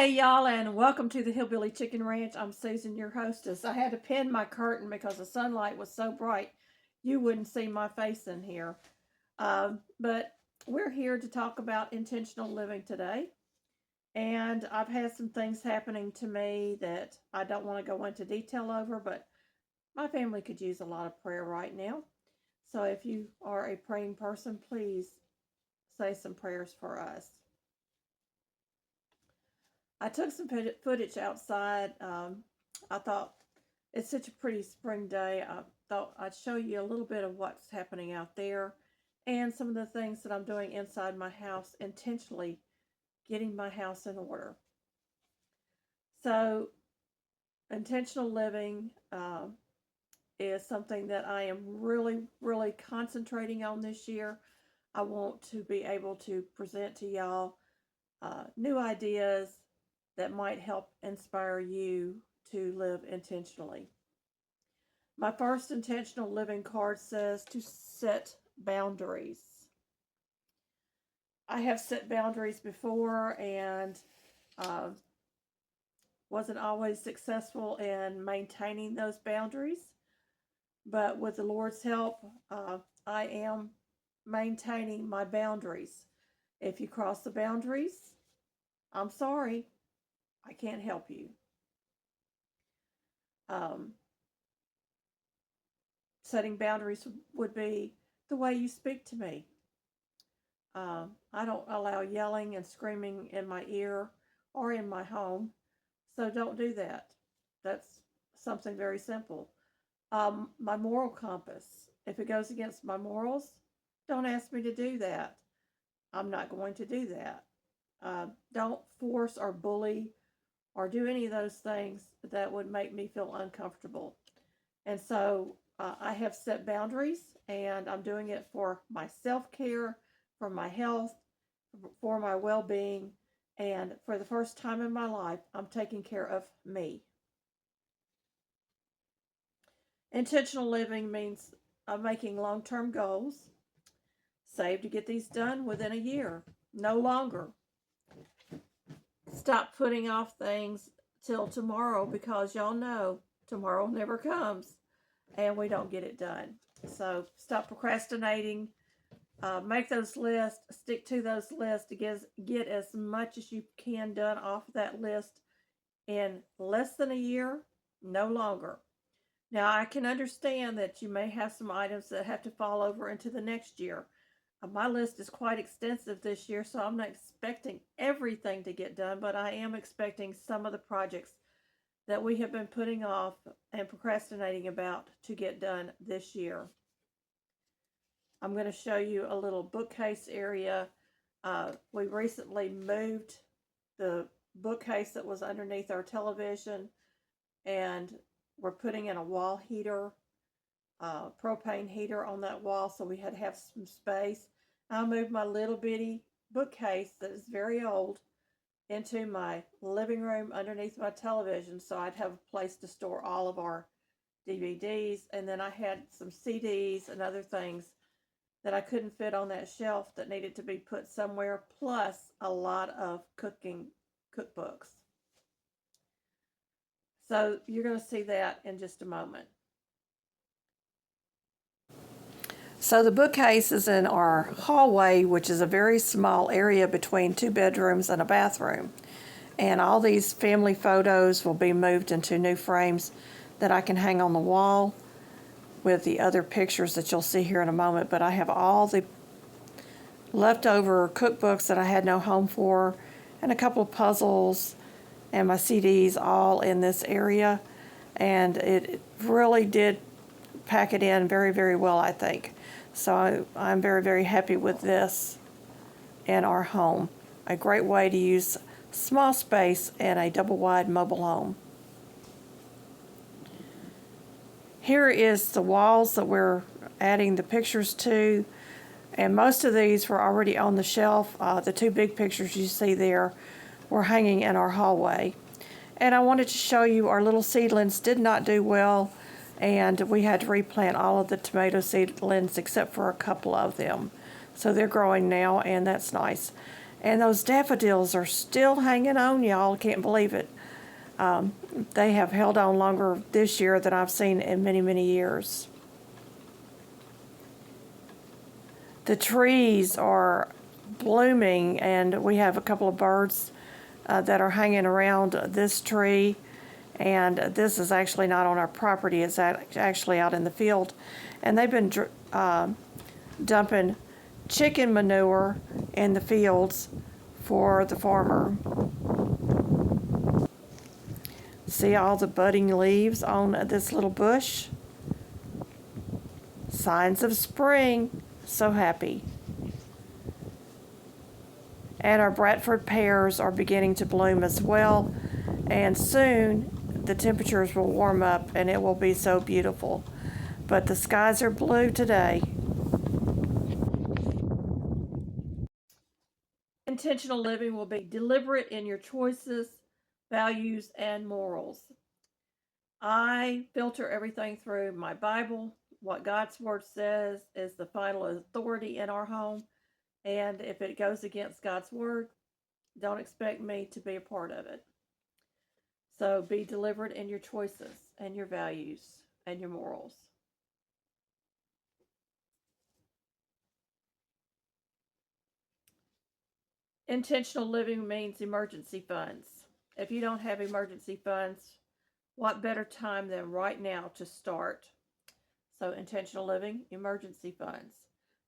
Hey y'all, and welcome to the Hillbilly Chicken Ranch. I'm Susan, your hostess. I had to pin my curtain because the sunlight was so bright you wouldn't see my face in here. But we're here to talk about intentional living today. And I've had some things happening to me that I don't want to go into detail over, but my family could use a lot of prayer right now. So if you are a praying person, please say some prayers for us. I took some footage outside. I thought it's such a pretty spring day. I thought I'd show you a little bit of what's happening out there and some of the things that I'm doing inside my house, intentionally getting my house in order. So, intentional living is something that I am really concentrating on this year. I want to be able to present to y'all new ideas that might help inspire you to live intentionally. My first intentional living card says to set boundaries. I have set boundaries before and uh, wasn't always successful in maintaining those boundaries. But with the Lord's help, I am maintaining my boundaries. If you cross the boundaries, I'm sorry, I can't help you. Um, Setting boundaries would be the way you speak to me. I don't allow yelling and screaming in my ear or in my home, so don't do that. That's something very simple. My moral compass, if it goes against my morals, don't ask me to do that. I'm not going to do that. Don't force or bully or do any of those things that would make me feel uncomfortable. And so I have set boundaries, and I'm doing it for my self care, for my health, for my well being, and for the first time in my life, I'm taking care of me. Intentional living means making long term goals. Save to get these done within a year, no longer. Stop putting off things till tomorrow because y'all know tomorrow never comes and we don't get it done. So stop procrastinating. Make those lists, stick to those lists to get as much as you can done off that list in less than a year, no longer. Now, I can understand that you may have some items that have to fall over into the next year. My list is quite extensive this year, so I'm not expecting everything to get done, but I am expecting some of the projects that we have been putting off and procrastinating about to get done this year. I'm going to show you a little bookcase area. We recently moved the bookcase that was underneath our television, and we're putting in a wall heater, propane heater on that wall, so we had to have some space. I moved my little bitty bookcase that is very old into my living room underneath my television, so I'd have a place to store all of our DVDs. And then I had some CDs and other things that I couldn't fit on that shelf that needed to be put somewhere, plus a lot of cooking cookbooks. So you're going to see that in just a moment. So the bookcase is in our hallway, which is a very small area between two bedrooms and a bathroom. And all these family photos will be moved into new frames that I can hang on the wall with the other pictures that you'll see here in a moment. But I have all the leftover cookbooks that I had no home for, and a couple of puzzles and my CDs all in this area. And it really did pack it in very well, I think. So I'm very happy with this in our home. A great way to use small space in a double-wide mobile home. Here is the walls that we're adding the pictures to, and most of these were already on the shelf. The two big pictures you see there were hanging in our hallway. And I wanted to show you our little seedlings did not do well, and we had to replant all of the tomato seedlings except for a couple of them. So they're growing now, and that's nice. And those daffodils are still hanging on, y'all. Can't believe it. They have held on longer this year than I've seen in many, many years. The trees are blooming, and we have a couple of birds that are hanging around this tree. And this is actually not on our property. It's actually out in the field. And they've been dumping chicken manure in the fields for the farmer. See all the budding leaves on this little bush? Signs of spring. So happy. And our Bradford pears are beginning to bloom as well. And soon the temperatures will warm up and it will be so beautiful. But the skies are blue today. Intentional living will be deliberate in your choices, values, and morals. I filter everything through my Bible. What God's Word says is the final authority in our home. And if it goes against God's Word, don't expect me to be a part of it. So be deliberate in your choices and your values and your morals. Intentional living means emergency funds. If you don't have emergency funds, what better time than right now to start? So intentional living, emergency funds.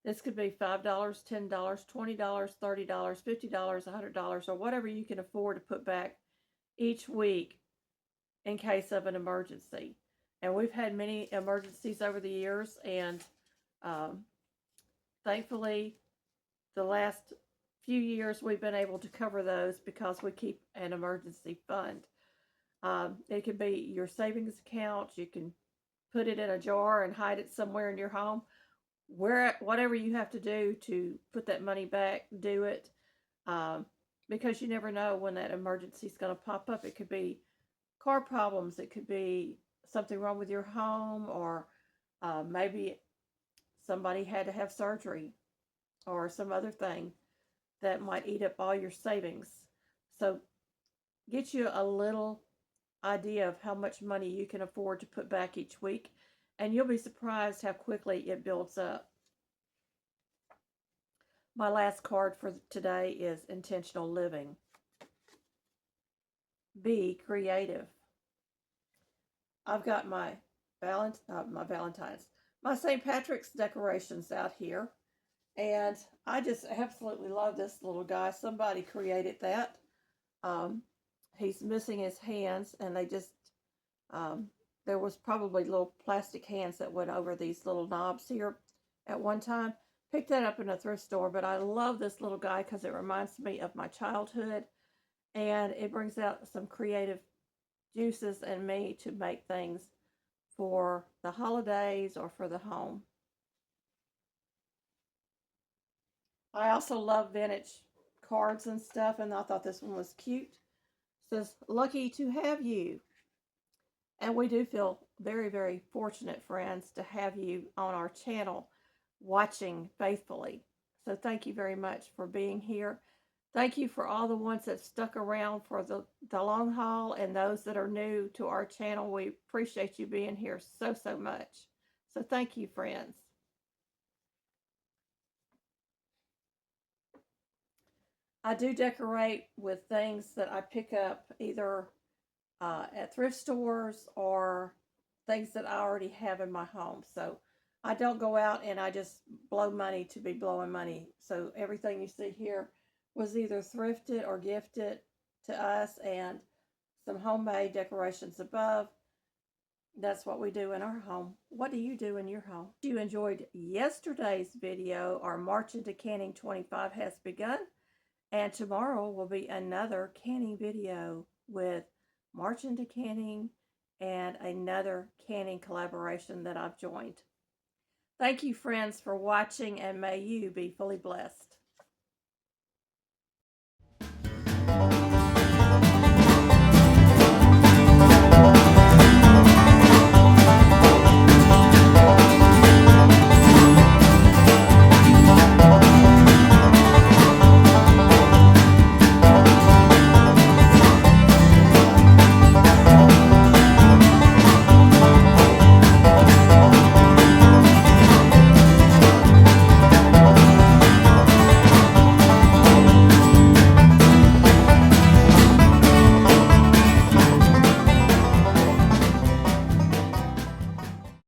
This could be $5, $10, $20, $30, $50, $100, or whatever you can afford to put back each week in case of an emergency. And we've had many emergencies over the years, and thankfully, the last few years we've been able to cover those because we keep an emergency fund. It could be your savings account. You can put it in a jar and hide it somewhere in your home. Whatever you have to do to put that money back, do it. Because you never know when that emergency is going to pop up. It could be car problems. It could be something wrong with your home, or maybe somebody had to have surgery or some other thing that might eat up all your savings. So get you a little idea of how much money you can afford to put back each week, and you'll be surprised how quickly it builds up. My last card for today is intentional living. Be creative. I've got my St. Patrick's decorations out here, and I just absolutely love this little guy. Somebody created that. He's missing his hands, and they just there was probably little plastic hands that went over these little knobs here at one time. Picked that up in a thrift store, but I love this little guy because it reminds me of my childhood, and it brings out some creative juices in me to make things for the holidays or for the home. I also love vintage cards and stuff, and I thought this one was cute. It says, "Lucky to have you." And we do feel very, very fortunate, friends, to have you on our channel watching faithfully. So thank you very much for being here. Thank you for all the ones that stuck around for the long haul, and those that are new to our channel. We appreciate you being here so, so much. So thank you, friends. I do decorate with things that I pick up either at thrift stores or things that I already have in my home. So I don't go out and I just blow money to be blowing money. So everything you see here was either thrifted or gifted to us, and some homemade decorations above. That's what we do in our home. What do you do in your home? If you enjoyed yesterday's video, our March into Canning 25 has begun, and tomorrow will be another canning video with March into Canning and another canning collaboration that I've joined. Thank you, friends, for watching, and may you be fully blessed.